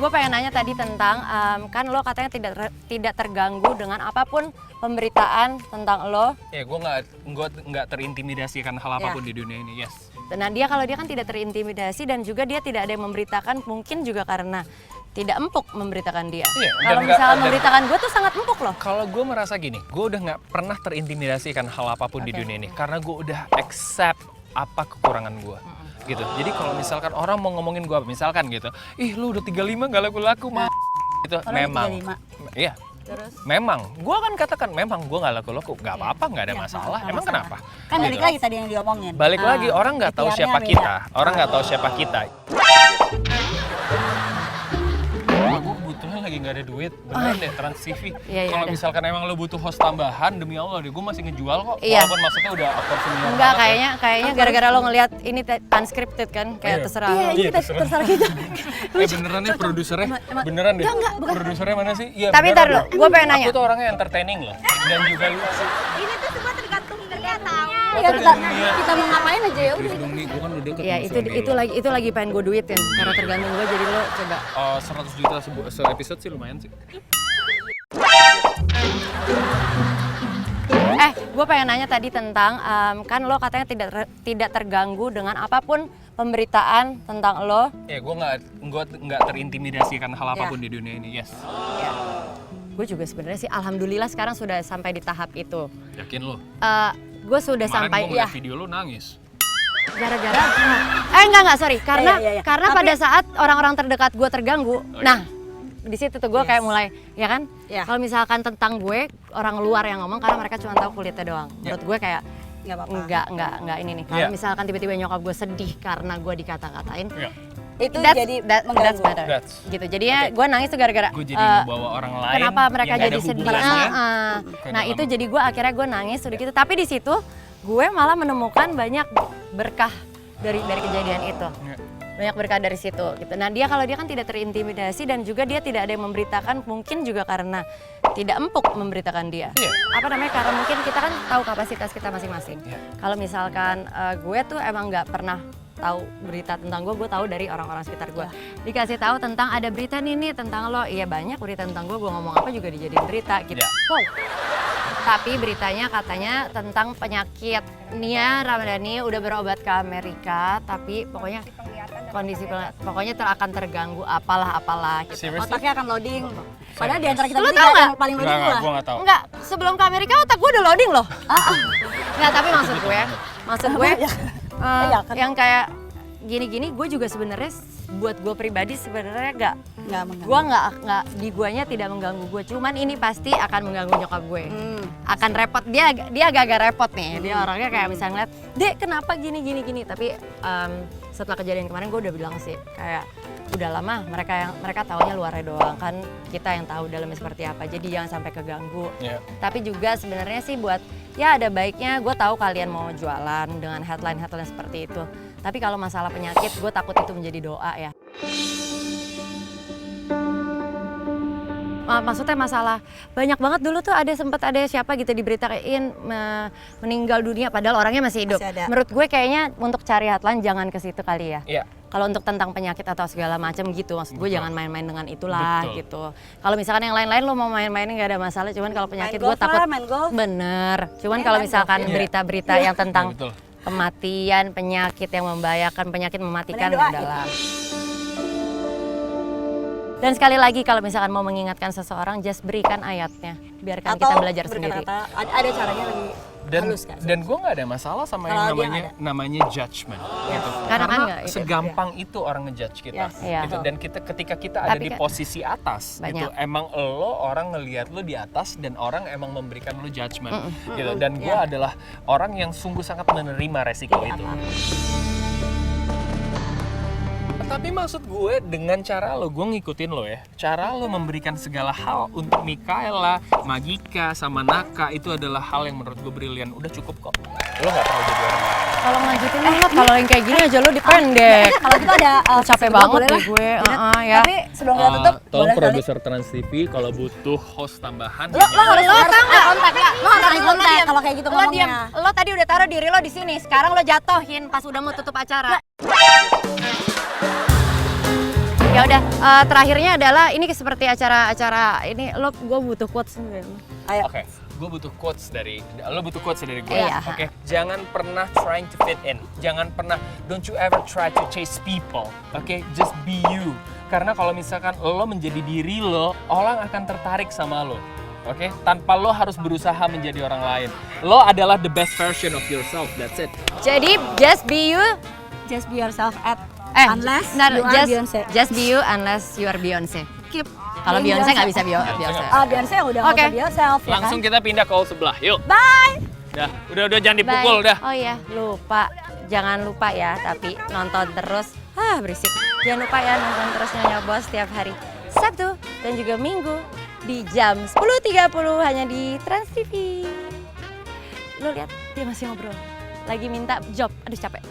gue pengen nanya tadi tentang kan lo katanya tidak terganggu dengan apapun pemberitaan tentang lo. Ya, gue nggak terintimidasi karena hal apapun di dunia ini, yes. Nah kalau dia kan tidak terintimidasi dan juga dia tidak ada yang memberitakan, mungkin juga karena tidak empuk memberitakan dia. Iya, kalau misalnya memberitakan gue tuh sangat empuk loh. Kalau gue merasa gini, gue udah nggak pernah terintimidasi karena hal apapun di dunia ini, karena gue udah accept apa kekurangan gue. Gitu. Jadi kalau misalkan orang mau ngomongin gue, misalkan gitu, ih lu udah 35 gak laku-laku mah, gitu. Memang, iya. Terus? Memang, gue kan katakan memang gue gak laku-laku, gak apa-apa, gak ada masalah. Emang kenapa? Kan balik lagi tadi yang diomongin. Balik lagi, orang nggak tahu siapa kita, orang nggak tahu siapa kita. Gue butuhnya lagi nggak ada duit, beneran deh, Trans TV. Kalau misalkan emang lo butuh host tambahan, demi Allah deh, gue masih ngejual kok. Walaupun maksudnya udah aktor senior. Enggak, kayaknya gara-gara lo ngelihat ini unscripted kan, kayak terserah lo. Iya, terserah kita. Beneran nih produsernya, beneran deh. Produsernya mana sih? Iya. Tapi ntar lo, gue pengen nanya. Aku tuh orangnya entertaining loh, dan juga lucu sih. Ini tuh semua tergantung kelihatan. Iya, Kita mau ngapain aja ya udah. Gue kan udah deket. Ya itu lagi pengen gue duitin karena tergantung gue, jadi lo coba. 100 juta se-episode sih lumayan sih. Gue pengen nanya tadi tentang kan lo katanya tidak terganggu dengan apapun pemberitaan tentang lo. Ya, gue nggak terintimidasi karena hal apapun di dunia ini, yes. Ya. Gue juga sebenarnya sih alhamdulillah sekarang sudah sampai di tahap itu. Yakin lo? Gue sudah sampai. Kemarin gue ngeliat video lo nangis. Gara-gara enggak sorry karena pada saat orang-orang terdekat gue terganggu. Nah, di situ tuh gue kayak mulai ya kan. Kalau misalkan tentang gue orang luar yang ngomong karena mereka cuma tahu kulitnya doang. Menurut gue kayak enggak ini nih. Kalau misalkan tiba-tiba nyokap gue sedih karena gue dikata-katain. Itu jadi mengganggu. Gitu. Jadinya gue nangis tuh gara-gara gue jadi ngebawa orang lain. Kenapa mereka yang jadi sedih? Nah, itu jadi gue akhirnya gue nangis udah gitu. Tapi di situ gue malah menemukan banyak berkah dari kejadian itu. Banyak berkah dari situ gitu. Nah, kalau dia kan tidak terintimidasi dan juga dia tidak ada yang memberitakan, mungkin juga karena tidak empuk memberitakan dia. Apa namanya? Karena mungkin kita kan tahu kapasitas kita masing-masing. Kalau misalkan gue tuh emang nggak pernah tahu berita tentang gue tahu dari orang-orang sekitar gue. Dikasih tahu tentang ada berita nih tentang lo, iya banyak berita tentang gue ngomong apa juga dijadiin berita gitu. Wow. Tapi beritanya katanya tentang penyakit Nia Ramadhani udah berobat ke Amerika, tapi pokoknya pokoknya akan terganggu apalah gitu. Otaknya akan loading. Padahal di antara kita berdua yang paling loading gue. Enggak, sebelum ke Amerika otak gue udah loading loh. Enggak, tapi maksud gue yang kayak gini-gini gue juga sebenarnya buat gue pribadi sebenarnya nggak di guanya tidak mengganggu gue, cuman ini pasti akan mengganggu nyokap gue. Akan repot, dia agak-agak repot nih. Dia orangnya kayak misalnya ngeliat, "Dek, kenapa gini." Tapi setelah kejadian kemarin gue udah bilang sih kayak udah lama mereka taunya luarnya doang, kan kita yang tahu dalamnya seperti apa, jadi jangan sampai keganggu. Tapi juga sebenarnya sih buat ya ada baiknya, gue tahu kalian mau jualan dengan headline seperti itu, tapi kalau masalah penyakit gue takut itu menjadi doa ya. Maksudnya masalah banyak banget dulu tuh sempat ada siapa gitu diberitakan meninggal dunia padahal orangnya masih hidup. Menurut gue kayaknya untuk cari headline jangan ke situ kali ya. Kalau untuk tentang penyakit atau segala macam gitu, maksud gue jangan main-main dengan itulah. Gitu. Kalau misalkan yang lain-lain lo mau main-mainin nggak ada masalah, cuman kalau penyakit gue takut. Bener. Cuman kalau misalkan berita-berita yang tentang kematian, penyakit yang membahayakan, penyakit mematikan adalah. Dan sekali lagi kalau misalkan mau mengingatkan seseorang, just berikan ayatnya, biarkan kita belajar sendiri. Ada caranya lebih halus kan? Dan gue nggak ada masalah sama yang namanya judgment gitu. Karena segampang itu orang ngejudge kita. Gitu. Dan ketika kita ada di posisi atas, gitu, emang lo orang ngelihat lo di atas dan orang emang memberikan lo judgment. Gitu. Dan gue adalah orang yang sungguh sangat menerima resiko itu. Tapi maksud gue dengan cara lo, gue ngikutin lo ya. Cara lo memberikan segala hal untuk Mikaela, Magika, sama Naka itu adalah hal yang menurut gue brilian. Udah cukup kok. Lo gak perlu jadi orang lain. Kalau ngajutin lo, kalau yang kayak gini aja lo dipendek. Kalau gitu ada capek banget deh gue. Ya. Tapi sebelum kita tutup, tolong produser Trans TV kalau butuh host tambahan. Lo harus kontak. Lo harus kontak kalau kayak gitu ngomongnya. Lo tadi udah taruh diri lo di sini, sekarang lo jatohin pas udah mau tutup acara. Ya udah, terakhirnya adalah ini seperti acara ini gue butuh quotes nih. Ayo. Oke, gue butuh quotes dari lo butuh quotes dari gue. Iya. Oke, jangan pernah trying to fit in. Jangan pernah, don't you ever try to chase people. Oke, just be you. Karena kalau misalkan lo menjadi diri lo, orang akan tertarik sama lo. Oke, tanpa lo harus berusaha menjadi orang lain. Lo adalah the best version of yourself. That's it. Jadi just be you. Just be yourself unless you are Beyonce. Just be you unless you are Beyonce. Keep. Kalau being Beyonce nggak yourself. bisa Beyonce. Beyonce udah nggak Oke. usah be yourself. Ya Langsung kan? kita pindah ke hall sebelah. Yuk. Bye. Udah jangan dipukul Bye. dah. Oh iya, lupa. Jangan lupa ya, tapi nonton terus. Berisik. Jangan lupa ya nonton terus Nyonya Boss setiap hari Sabtu dan juga Minggu di jam 10.30 hanya di Trans TV. Lo lihat dia masih ngobrol. Lagi minta job. Aduh capek.